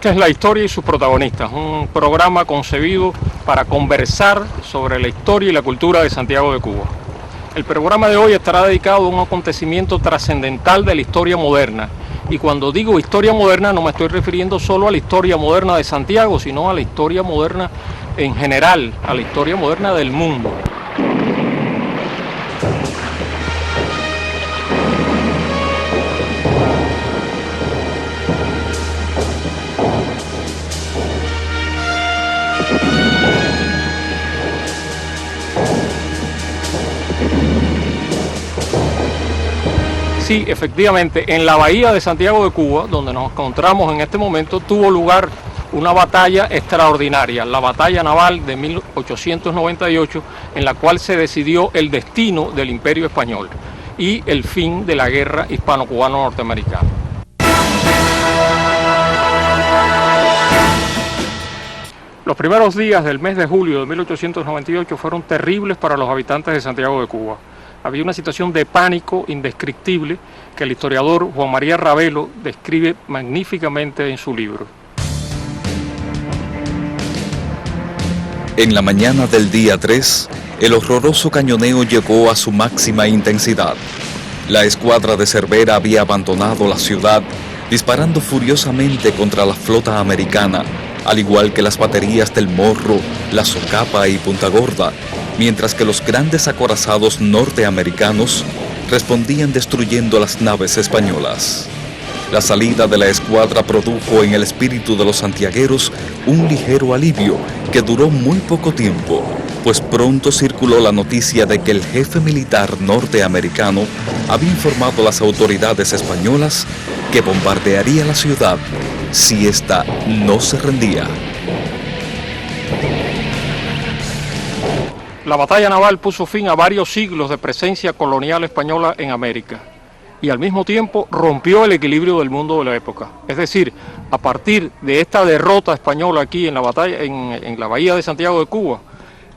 Esta es la historia y sus protagonistas, un programa concebido para conversar sobre la historia y la cultura de Santiago de Cuba. El programa de hoy estará dedicado a un acontecimiento trascendental de la historia moderna. Y cuando digo historia moderna no me estoy refiriendo solo a la historia moderna de Santiago, sino a la historia moderna en general, a la historia moderna del mundo. Sí, efectivamente, en la bahía de Santiago de Cuba, donde nos encontramos en este momento, tuvo lugar una batalla extraordinaria, la batalla naval de 1898, en la cual se decidió el destino del Imperio Español y el fin de la guerra hispano-cubano-norteamericana. Los primeros días del mes de julio de 1898 fueron terribles para los habitantes de Santiago de Cuba. Había una situación de pánico indescriptible que el historiador Juan María Ravelo describe magníficamente en su libro. En la mañana del día 3, el horroroso cañoneo llegó a su máxima intensidad. La escuadra de Cervera había abandonado la ciudad, disparando furiosamente contra la flota americana, al igual que las baterías del Morro, la Socapa y Punta Gorda, mientras que los grandes acorazados norteamericanos respondían destruyendo las naves españolas. La salida de la escuadra produjo en el espíritu de los santiagueros un ligero alivio que duró muy poco tiempo, pues pronto circuló la noticia de que el jefe militar norteamericano había informado a las autoridades españolas que bombardearía la ciudad si ésta no se rendía. La batalla naval puso fin a varios siglos de presencia colonial española en América y al mismo tiempo rompió el equilibrio del mundo de la época. Es decir, a partir de esta derrota española aquí en la batalla, en la bahía de Santiago de Cuba,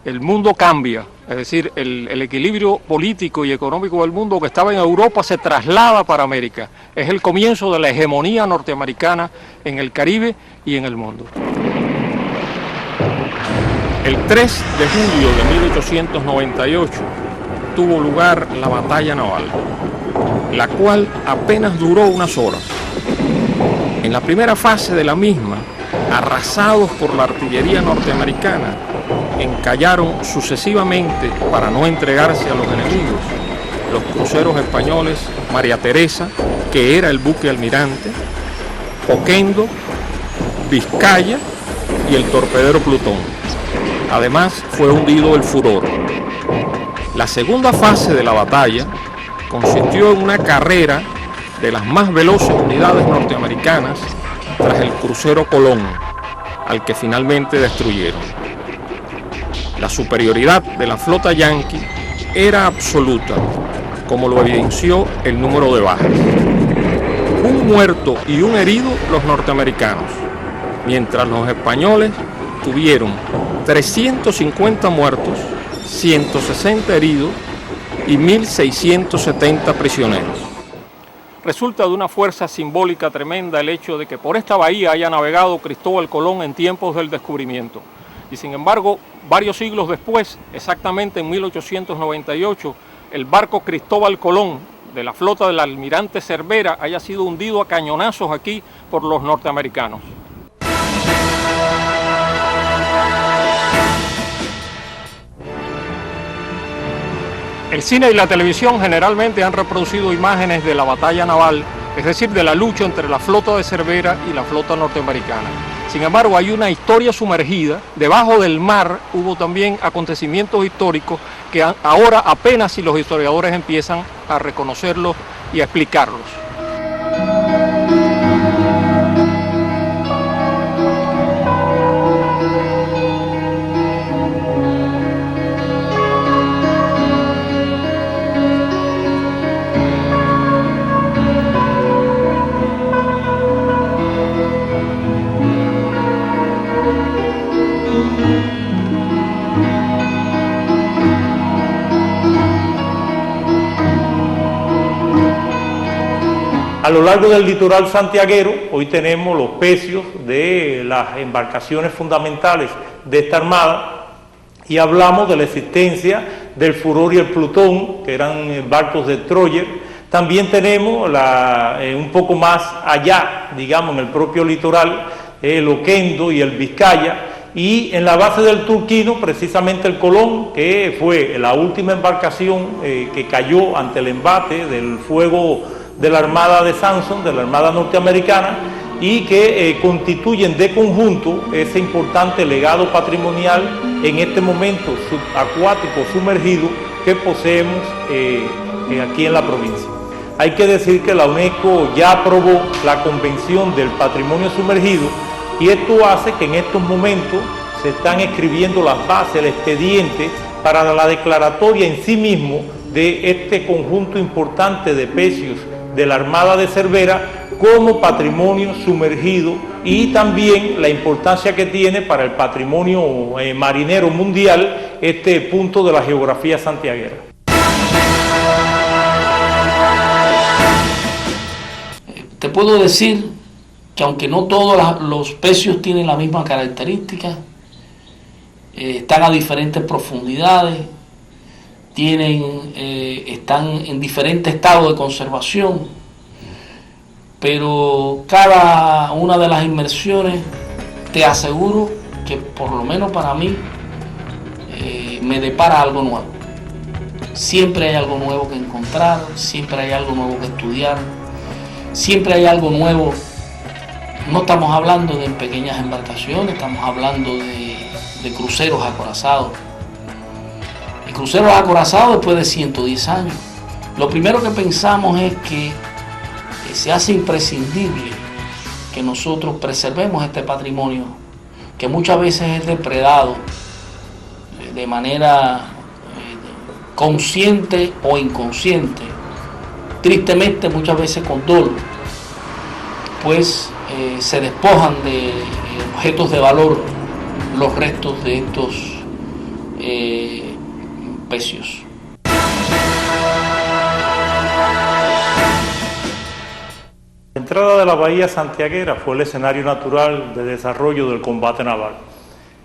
el mundo cambia. Es decir, el equilibrio político y económico del mundo que estaba en Europa se traslada para América. Es el comienzo de la hegemonía norteamericana en el Caribe y en el mundo. El 3 de julio de 1898 tuvo lugar la batalla naval, la cual apenas duró unas horas. En la primera fase de la misma, arrasados por la artillería norteamericana, encallaron sucesivamente, para no entregarse a los enemigos, los cruceros españoles María Teresa, que era el buque almirante, Oquendo, Vizcaya y el torpedero Plutón. Además, fue hundido el Furor. La segunda fase de la batalla consistió en una carrera de las más veloces unidades norteamericanas tras el crucero Colón, al que finalmente destruyeron. La superioridad de la flota yanqui era absoluta, como lo evidenció el número de bajas. Un muerto y un herido los norteamericanos, mientras los españoles tuvieron 350 muertos, 160 heridos y 1.670 prisioneros. Resulta de una fuerza simbólica tremenda el hecho de que por esta bahía haya navegado Cristóbal Colón en tiempos del descubrimiento. Y sin embargo, varios siglos después, exactamente en 1898, el barco Cristóbal Colón de la flota del almirante Cervera haya sido hundido a cañonazos aquí por los norteamericanos. El cine y la televisión generalmente han reproducido imágenes de la batalla naval, es decir, de la lucha entre la flota de Cervera y la flota norteamericana. Sin embargo, hay una historia sumergida. Debajo del mar hubo también acontecimientos históricos que ahora apenas si los historiadores empiezan a reconocerlos y a explicarlos. A lo largo del litoral santiaguero, hoy tenemos los pecios de las embarcaciones fundamentales de esta armada, y hablamos de la existencia del Furor y el Plutón, que eran barcos destroyer. También tenemos un poco más allá, digamos, en el propio litoral, el Oquendo y el Vizcaya, y en la base del Turquino, precisamente el Colón, que fue la última embarcación que cayó ante el embate del fuego de la Armada de Sanson, de la Armada norteamericana, y que constituyen de conjunto ese importante legado patrimonial en este momento acuático sumergido que poseemos aquí en la provincia. Hay que decir que la UNESCO ya aprobó la Convención del Patrimonio Sumergido, y esto hace que en estos momentos se están escribiendo las bases, el expediente para la declaratoria en sí mismo de este conjunto importante de pecios de la Armada de Cervera como patrimonio sumergido, y también la importancia que tiene para el patrimonio marinero mundial este punto de la geografía santiaguera. Te puedo decir que aunque no todos los pecios tienen la misma característica, están a diferentes profundidades, están en diferentes estados de conservación, pero cada una de las inmersiones, te aseguro que por lo menos para mí me depara algo nuevo. Siempre hay algo nuevo que encontrar, siempre hay algo nuevo que estudiar, siempre hay algo nuevo. No estamos hablando de pequeñas embarcaciones, estamos hablando de cruceros acorazados. Y cruceros acorazados después de 110 años. Lo primero que pensamos es que se hace imprescindible que nosotros preservemos este patrimonio, que muchas veces es depredado de manera consciente o inconsciente, tristemente muchas veces con dolo, pues se despojan de objetos de valor los restos de estos pecios. La entrada de la bahía santiaguera fue el escenario natural de desarrollo del combate naval,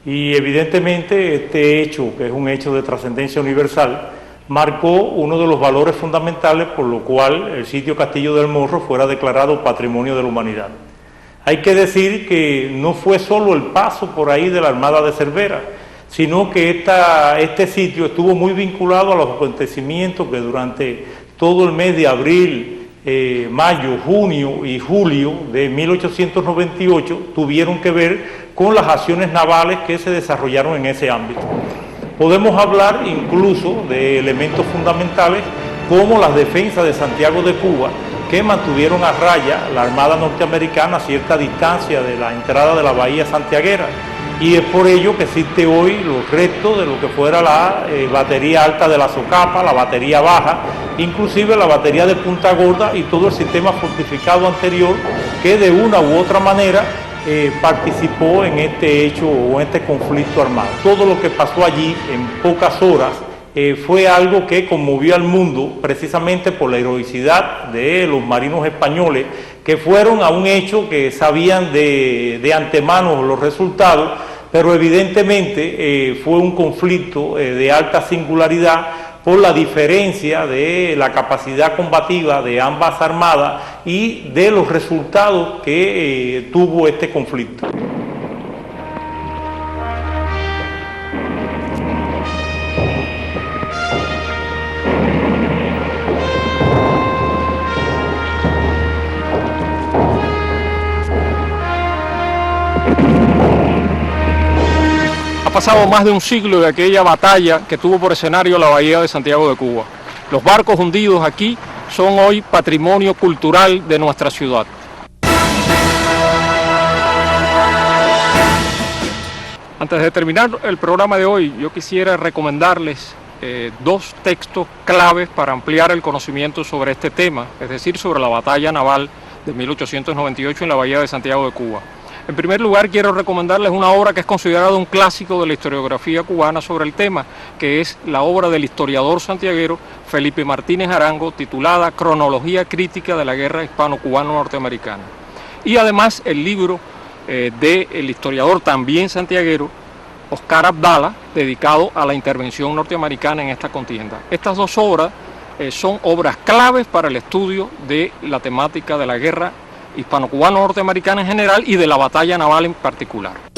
y evidentemente este hecho, que es un hecho de trascendencia universal, marcó uno de los valores fundamentales por lo cual el sitio Castillo del Morro fuera declarado Patrimonio de la Humanidad. Hay que decir que no fue solo el paso por ahí de la Armada de Cervera, sino que este sitio estuvo muy vinculado a los acontecimientos que durante todo el mes de abril, mayo, junio y julio de 1898 tuvieron que ver con las acciones navales que se desarrollaron en ese ámbito. Podemos hablar incluso de elementos fundamentales como las defensas de Santiago de Cuba, que mantuvieron a raya la Armada norteamericana a cierta distancia de la entrada de la bahía santiaguera, y es por ello que existe hoy los restos de lo que fuera la batería alta de la Socapa, la batería baja, inclusive la batería de Punta Gorda y todo el sistema fortificado anterior que de una u otra manera participó en este hecho o en este conflicto armado. Todo lo que pasó allí en pocas horas fue algo que conmovió al mundo, precisamente por la heroicidad de los marinos españoles, que fueron a un hecho que sabían de antemano los resultados, pero evidentemente fue un conflicto de alta singularidad por la diferencia de la capacidad combativa de ambas armadas y de los resultados que tuvo este conflicto. Ha pasado más de un siglo de aquella batalla que tuvo por escenario la bahía de Santiago de Cuba. Los barcos hundidos aquí son hoy patrimonio cultural de nuestra ciudad. Antes de terminar el programa de hoy, yo quisiera recomendarles dos textos claves para ampliar el conocimiento sobre este tema, es decir, sobre la batalla naval de 1898 en la bahía de Santiago de Cuba. En primer lugar, quiero recomendarles una obra que es considerada un clásico de la historiografía cubana sobre el tema, que es la obra del historiador santiaguero Felipe Martínez Arango, titulada Cronología crítica de la guerra hispano-cubano-norteamericana. Y además el libro del historiador también santiaguero, Oscar Abdala, dedicado a la intervención norteamericana en esta contienda. Estas dos obras son obras claves para el estudio de la temática de la guerra hispano-cubano-norteamericana en general y de la batalla naval en particular.